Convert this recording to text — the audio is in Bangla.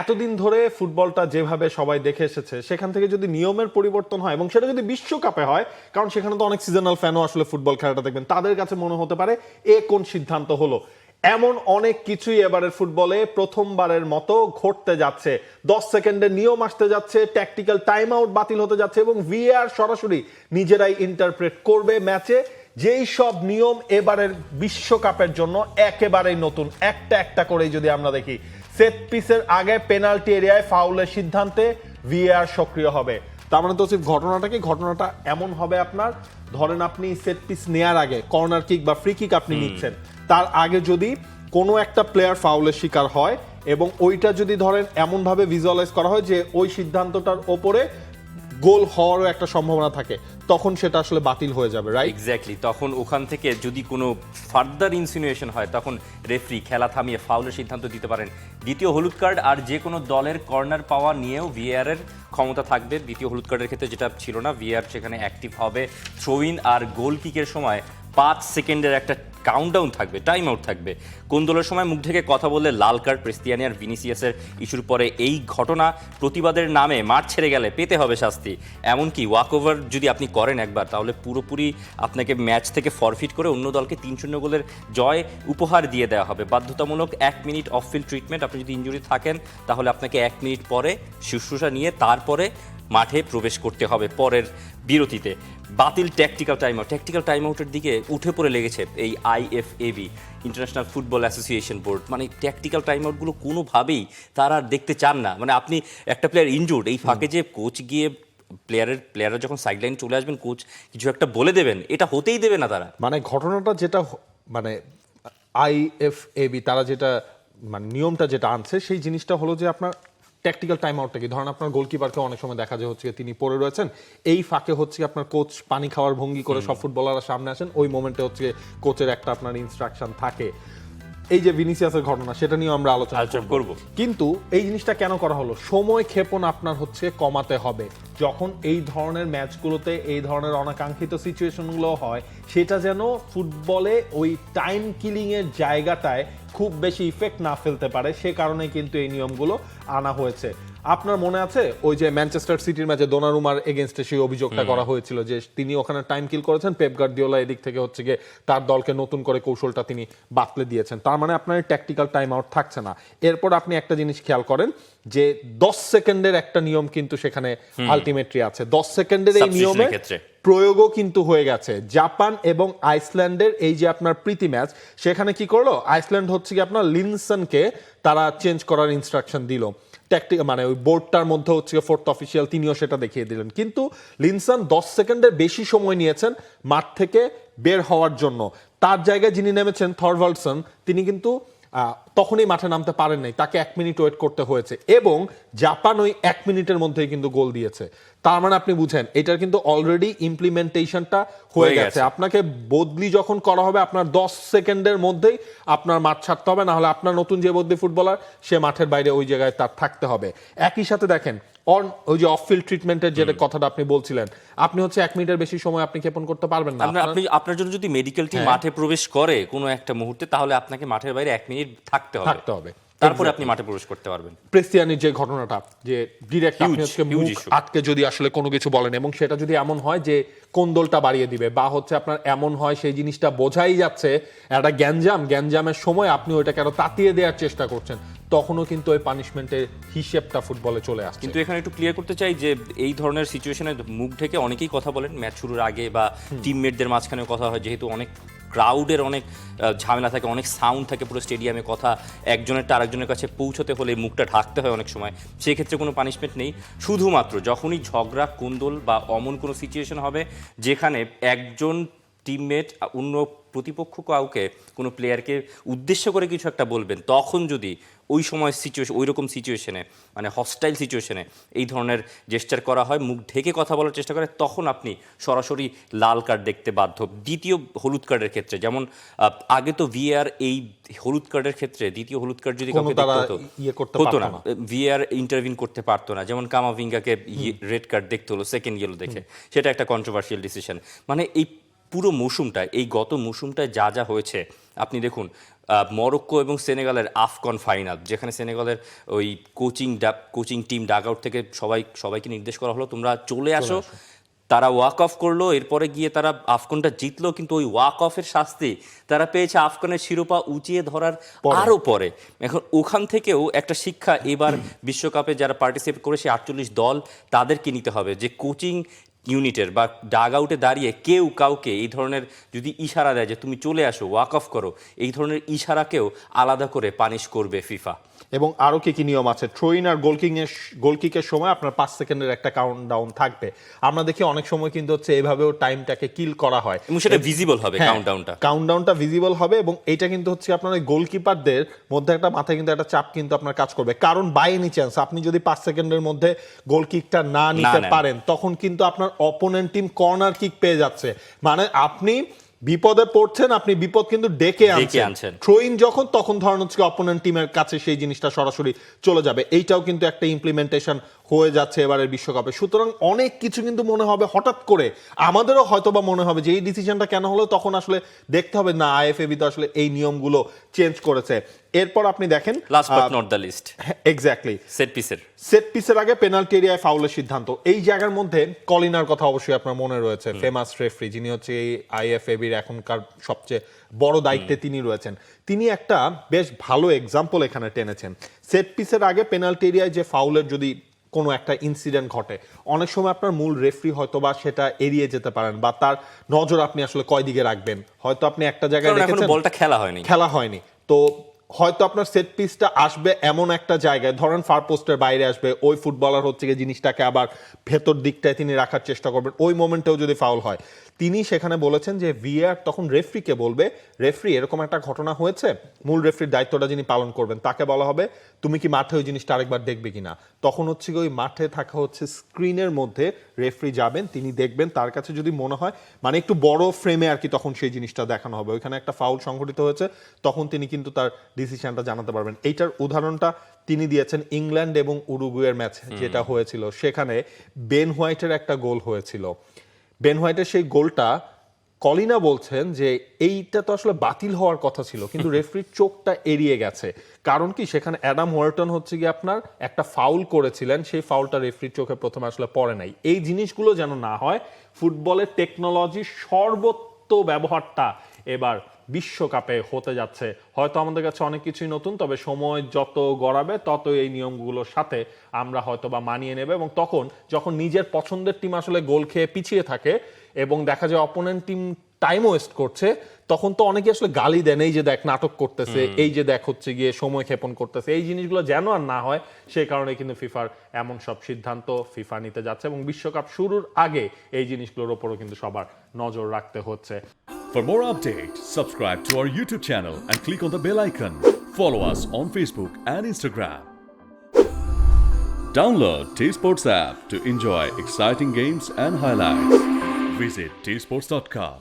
এতদিন ধরে ফুটবলটা যেভাবে সবাই দেখে এসেছে সেখান থেকে যদি নিয়মের পরিবর্তন হয় এবং সেটা যদি বিশ্বকাপে হয়, কারণ সেখানে তো অনেক সিজনাল ফ্যানও আসলে ফুটবল খেলাটা দেখবেন, তাদের কাছে মনে হতে পারে এ কোন সিদ্ধান্ত হলো। এমন অনেক কিছুই এবারের ফুটবলে প্রথমবারের মতো ঘটতে যাচ্ছে। 10 সেকেন্ডের নিয়ম আসতে যাচ্ছে, ট্যাকটিক্যাল টাইম আউট বাতিল হতে যাচ্ছে এবং ভিএআর সরাসরি নিজেরাই ইন্টারপ্রেট করবে ম্যাচে। যেই সব নিয়ম এবারের বিশ্বকাপের জন্য একেবারেই নতুন, একটা একটা করেই যদি আমরা দেখি, সেট পিসের আগে পেনাল্টি এরিয়ায় ফাউলের সিদ্ধান্তে ভিএআর সক্রিয় হবে। তার মানে তো ঘটনাটা এমন হবে, আপনার ধরেন আপনি সেট পিস নেয়ার আগে কর্নার কিক বা ফ্রি কিক আপনি নিচ্ছেন, তার আগে যদি কোনো একটা প্লেয়ার ফাউলের শিকার হয় এবং ওইটা যদি ধরেন এমনভাবে ভিজুয়ালাইজ করা হয় যে ওই সিদ্ধান্তটার ওপরে গোল হওয়ারও একটা সম্ভাবনা থাকে, তখন সেটা আসলে বাতিল হয়ে যাবে, রাইট? এক্স্যাক্টলি। তখন ওখান থেকে যদি কোনো ফার্দার ইনসিনুয়েশন হয় তখন রেফারি খেলা থামিয়ে ফাউলের সিদ্ধান্ত দিতে পারেন। দ্বিতীয় হলুদ কার্ড আর যে কোনো দলের কর্নার পাওয়া নিয়েও ভিএআর এর ক্ষমতা থাকবে। দ্বিতীয় হলুদ কার্ডের ক্ষেত্রে যেটা ছিল না, ভিএআর সেখানে অ্যাক্টিভ হবে। থ্রো ইন আর গোল কিকের সময় 5 সেকেন্ডের একটা কাউন্টডাউন থাকবে, টাইম আউট থাকবে। কোন দলের সময় মুখ থেকে কথা বললে লাল কার্ড, ক্রিস্টিয়ানি আর ভিনিসিয়াসের ইস্যুর পরে এই ঘটনা প্রতিবাদের নামে মাঠ ছেড়ে গেলে পেতে হবে শাস্তি। এমনকি ওয়াক ওভার যদি আপনি করেন একবার, তাহলে পুরোপুরি আপনাকে ম্যাচ থেকে ফরফিট করে অন্য দলকে 3-0 গোলের জয় উপহার দিয়ে দেওয়া হবে। বাধ্যতামূলক 1 মিনিট অফ ফিল্ড ট্রিটমেন্ট। আপনি যদি ইনজুরি থাকেন তাহলে আপনাকে 1 মিনিট পরে শুশ্রূষা নিয়ে তারপরে মাঠে প্রবেশ করতে হবে পরের বিরতিতে। বাতিল ট্যাকটিক্যাল টাইম আউটের দিকে উঠে পড়ে লেগেছে এই আইএফএবি, ইন্টারন্যাশনাল ফুটবল অ্যাসোসিয়েশন বোর্ড। মানে ট্যাকটিক্যাল টাইম আউটগুলো কোনোভাবেই তারা আর দেখতে চান না। মানে আপনি একটা প্লেয়ার ইনজুর্ড, এই ফাঁকে যে কোচ গিয়ে প্লেয়াররা যখন সাইডলাইন চলে আসবেন, কোচ কিছু একটা বলে দেবেন, এটা হতেই দেবে না তারা। মানে ঘটনাটা যেটা মানে আইএফএবি তারা যেটা মানে নিয়মটা যেটা আনছে, সেই জিনিসটা হলো যে আপনার ট্যাকটিক্যাল টাইম আউটটা কি, ধরেন আপনার গোলকিপারকে অনেক সময় দেখা যায় হচ্ছে তিনি পড়ে রয়েছেন, এই ফাঁকে হচ্ছে আপনার কোচ পানি খাওয়ার ভঙ্গি করে সব ফুটবলাররা সামনে আসেন, ওই মোমেন্টে হচ্ছে কোচের একটা আপনার ইনস্ট্রাকশন থাকে। এই যে ভিনিসিয়াসের ঘটনা, সেটা নিয়ে আমরা আলোচনা করব। কিন্তু এই জিনিসটা কেন করা হলো? সময় ক্ষেপণ আপনার হচ্ছে কমাতে হবে। যখন এই ধরনের ম্যাচগুলোতে এই ধরনের অনাকাঙ্ক্ষিত সিচুয়েশনগুলো হয়, সেটা যেন ফুটবলে ওই টাইম কিলিং এর জায়গাটায় খুব বেশি ইফেক্ট না ফেলতে পারে, সে কারণে কিন্তু এই নিয়মগুলো আনা হয়েছে। আপনার মনে আছে ওই যে ম্যানচেস্টার সিটির ম্যাচে দোনারুমার এগেইনস্টে সেই অভিযোগটা করা হয়েছিল যে তিনি ওখানে টাইম কিল করেছেন, পেপ গার্দিওলা এদিক থেকে হচ্ছে গিয়ে তার দলকে নতুন করে কৌশলটা তিনি বাতলে দিয়েছেন। তার মানে আপনার ট্যাকটিক্যাল টাইম আউট থাকছে না। এরপর আপনি একটা জিনিস খেয়াল করেন যে 10 সেকেন্ডের একটা নিয়ম কিন্তু সেখানে আলটিমেটলি আছে। 10 সেকেন্ডের এই নিয়মে প্রয়োগও কিন্তু হয়ে গেছে। জাপান এবং আইসল্যান্ডের এই যে আপনার প্রীতি ম্যাচ, সেখানে কি করলো আইসল্যান্ড হচ্ছে কি আপনার লিনসনকে তারা চেঞ্জ করার ইনস্ট্রাকশন দিল। মানে ওই বোর্ডটার মধ্যে হচ্ছে ফোর্থ অফিসিয়াল, তিনিও সেটা দেখিয়ে দিলেন। কিন্তু লিনসন 10 সেকেন্ডের বেশি সময় নিয়েছেন মাঠ থেকে বের হওয়ার জন্য। তার জায়গায় যিনি নেমেছেন থরভাল্ডসন, তিনি কিন্তু তখনই মাঠে নামতে পারেন নাই, তাকে 1 মিনিট ওয়েট করতে হয়েছে এবং জাপান ওই 1 মিনিটের মধ্যেই কিন্তু গোল দিয়েছে। তার মানে আপনি বুঝেন এটার কিন্তু অলরেডি ইমপ্লিমেন্টেশনটা হয়ে গেছে। আপনাকে বদলি যখন করা হবে, আপনার 10 সেকেন্ডের মধ্যেই আপনার মাঠ ছাড়তে হবে, না হলে আপনার নতুন যে বদলি ফুটবলার সে মাঠের বাইরে ওই জায়গায় তার থাকতে হবে। একই সাথে দেখেন ওই যে অফ ফিল্ড ট্রিটমেন্টের যে কথাটা আপনি বলছিলেন, আপনি হচ্ছে 1 মিনিটের বেশি সময় আপনি ক্ষেপণ করতে পারবেন না। আপনার জন্য যদি মেডিকেল টিম মাঠে প্রবেশ করে কোনো একটা মুহূর্তে, তাহলে আপনাকে মাঠের বাইরে 1 মিনিট থাকতে হবে, তারপরে আপনি মাঠে প্রবেশ করতে পারবেন। ক্রিস্টিয়ানির যে ঘটনাটা, যে ডিরেক্ট আপনি হচ্ছে মুখ আটকে যদি আসলে কোনো কিছু বলেন এবং সেটা যদি এমন হয় যে কোন দলটা বাড়িয়ে দিবে, বা হচ্ছে আপনার এমন হয় সেই জিনিসটা বোঝাই যাচ্ছে একটা গ্যাঞ্জামের সময় আপনি ওইটাকে আরো তাতিয়ে দেওয়ার চেষ্টা করছেন, তখনও কিন্তু ওই পানিশমেন্টের হিসেবটা ফুটবলে চলে আসছে। কিন্তু এখানে একটু ক্লিয়ার করতে চাই যে এই ধরনের সিচুয়েশনে মুখ ঢেকে অনেকেই কথা বলেন ম্যাচ শুরুর আগে, বা টিমমেটদের মাঝখানেও কথা হয়, যেহেতু অনেক ক্রাউডের অনেক ঝামেলা থাকে, অনেক সাউন্ড থাকে পুরো স্টেডিয়ামে, কথা একজনেরটা আরেকজনের কাছে পৌঁছতে হলে মুখটা ঢাকতে হয় অনেক সময়। সেক্ষেত্রে কোনো পানিশমেন্ট নেই, শুধুমাত্র যখনই ঝগড়া, কোন্দল বা অমন কোনো সিচুয়েশন হবে যেখানে একজন টিমমেট অন্য প্রতিপক্ষ কাউকে, কোনো প্লেয়ারকে উদ্দেশ্য করে কিছু একটা বলবেন, তখন যদি ওই সময় ওই রকম সিচুয়েশনে, মানে হস্টাইল সিচুয়েশনে এই ধরনের জেস্চার করা হয়, মুখ ঢেকে কথা বলার চেষ্টা করে, তখন আপনি সরাসরি লাল কার্ড দেখতে বাধ্য। দ্বিতীয় হলুদ কার্ডের ক্ষেত্রে যেমন আগে তো ভিএআর এই হলুদ কার্ডের ক্ষেত্রে দ্বিতীয় হলুদ কার্ড যদি কাউকে দেখতে হতো না, ভিএআর ইন্টারভিন করতে পারতো না। যেমন কামাভিঙ্গাকে রেড কার্ড দেখতে হলো সেকেন্ড ইয়েলো দেখে, সেটা একটা কন্ট্রোভার্সিয়াল ডিসিশন। মানে এই পুরো মৌসুমটা, এই গত মৌসুমটায় যা যা হয়েছে আপনি দেখুন, মরক্কো এবং সেনেগালের আফকন ফাইনাল, যেখানে সেনেগালের ওই কোচিং টিম ডাগ আউট থেকে সবাইকে নির্দেশ করা হলো তোমরা চলে আসো, তারা ওয়াক অফ করলো, এরপরে গিয়ে তারা আফকনটা জিতলো, কিন্তু ওই ওয়াক অফের শাস্তি তারা পেয়েছে আফগানের শিরোপা উঁচিয়ে ধরার আরও পরে। এখন ওখান থেকেও একটা শিক্ষা এবার বিশ্বকাপে যারা পার্টিসিপেট করেছে 48 দল, তাদেরকে নিতে হবে যে কোচিং ইউনিটের বা ডাগ আউটে দাঁড়িয়ে কেউ কাউকে এই ধরনের যদি ইশারা দেয় যে তুমি চলে আসো, ওয়াক অফ করো, এই ধরনের ইশারাকেও আলাদা করে পানিশ করবে ফিফা। এবং আরো কি কি নিয়ম আছে, থ্রোইন আর গোলকিকের সময় আপনার 5 সেকেন্ডের একটা কাউন্টডাউন থাকবে। আমরা দেখি অনেক সময় কিন্তু হচ্ছে এইভাবেও টাইমটাকে কিল করা হয় এবং সেটা ভিজিবল হবে, কাউন্টডাউনটা ভিজিবল হবে। এবং এটা কিন্তু হচ্ছে আপনার গোলকিপারদের মধ্যে একটা মাথায় কিন্তু একটা চাপ কিন্তু আপনার কাজ করবে, কারণ বাই এনি চান্স আপনি যদি 5 সেকেন্ডের মধ্যে গোলকিকটা না নিতে পারেন তখন কিন্তু আপনার অপোনেন্ট টিম কর্নার কিক পেয়ে যাচ্ছে, মানে আপনি বিপদে পড়ছেন, আপনি বিপদ কিন্তু ডেকে আনছেন। থ্রোইন যখন তখন ধরেন হচ্ছে অপোনেন্ট টিমের কাছে সেই জিনিসটা সরাসরি চলে যাবে। এইটাও কিন্তু একটা ইমপ্লিমেন্টেশন হয়ে যাচ্ছে এবারের বিশ্বকাপে। সুতরাং অনেক কিছু কিন্তু মনে হবে হঠাৎ করে, আমাদেরও হয়তো বা মনে হবে যে এই ডিসিশনটা কেন হলো, তখন আসলে দেখতে হবে না আইএফএবি তো আসলে এই নিয়মগুলো চেঞ্জ করেছে। এরপর আপনি দেখেন last but not the least, exactly set পিসের আগে পেনাল্টি এরিয়ায় ফাউলের সিদ্ধান্ত। এই জায়গার মধ্যে কলিনার কথা অবশ্যই আপনার মনে রয়েছে, ফেমাস রেফারি, যিনি হচ্ছে এই আইএফএবির এখনকার সবচেয়ে বড় দায়িত্বে তিনি রয়েছেন। তিনি একটা বেশ ভালো এক্সাম্পল এখানে টেনেছেন। সেট পিসের আগে পেনাল্টি এরিয়ায় যে ফাউলের যদি কোনো একটা ইনসিডেন্ট ঘটে, অনেক সময় আপনার মূল রেফারি হয়তো বা সেটা এড়িয়ে যেতে পারেন, বা তার নজর আপনি আসলে কয় দিকে রাখবেন। হয়তো আপনি একটা জায়গায় দেখেছেন বলটা খেলা হয়নি, তো হয়তো আপনার সেট পিসটা আসবে এমন একটা জায়গায়, ধরেন ফার পোস্টের বাইরে আসবে, ওই ফুটবলার হচ্ছে গিয়ে জিনিসটাকে আবার ভেতর দিকটায় তিনি রাখার চেষ্টা করবেন, ওই মোমেন্টেও যদি ফাউল হয়, তিনি সেখানে বলেছেন যে ভিএআর তখন রেফরিকে বলবে, রেফরি এরকম একটা ঘটনা হয়েছে, মূল রেফরির দায়িত্বটা যিনি পালন করবেন তাকে বলা হবে তুমি কি মাঠে ওই জিনিসটা আরেকবার দেখবে কিনা। তখন হচ্ছে ওই মাঠে থাকা হচ্ছে স্ক্রিনের মধ্যে রেফরি যাবেন, তিনি দেখবেন, তার কাছে যদি মনে হয় মানে একটু বড় ফ্রেমে আর কি, তখন সেই জিনিসটা দেখানো হবে, ওইখানে একটা ফাউল সংঘটিত হয়েছে, তখন তিনি কিন্তু তার ডিসিশনটা জানাতে পারবেন। এইটার উদাহরণটা তিনি দিয়েছেন ইংল্যান্ড এবং উরুগুয়ের ম্যাচ যেটা হয়েছিল, সেখানে বেন হোয়াইটের একটা গোল হয়েছিল। বেন হোয়াইটের সেই গোলটা কলিনা বলছেন যে এইটা তো আসলে বাতিল হওয়ার কথা ছিল, কিন্তু রেফারির চোখটা এড়িয়ে গেছে। কারণ কি, সেখানে অ্যাডাম ওয়ার্টন হচ্ছে গিয়ে আপনার একটা ফাউল করেছিলেন, সেই ফাউলটা রেফারির চোখে প্রথমে আসলে পড়ে নাই। এই জিনিসগুলো যেন না হয়, ফুটবলের টেকনোলজির সর্বত্র ব্যবহারটা এবার বিশ্বকাপে হতে যাচ্ছে। হয়তো আমাদের কাছে অনেক কিছুই নতুন, তবে সময় যত গড়াবে তত এই নিয়মগুলোর সাথে আমরা হয়তো বা মানিয়ে নেবে। এবং তখন যখন নিজের পছন্দের টিম আসলে গোল খেয়ে পিছিয়ে থাকে এবং দেখা যায় অপোনেন্ট টিম টাইম ওয়েস্ট করছে, তখন তো অনেকে আসলে গালি দেন, এই যে দেখ নাটক করতেছে, এই যে দেখ হচ্ছে গিয়ে সময় ক্ষেপণ করতেছে। এই জিনিসগুলো যেন আর না হয়, সেই কারণে কিন্তু ফিফার এমন সব সিদ্ধান্ত ফিফা নিতে যাচ্ছে, এবং বিশ্বকাপ শুরুর আগে এই জিনিসগুলোর উপরও কিন্তু সবার নজর রাখতে হচ্ছে। For more updates, subscribe to our YouTube channel and click on the bell icon. Follow us on Facebook and Instagram. Download T-Sports app to enjoy exciting games and highlights. Visit tsports.com.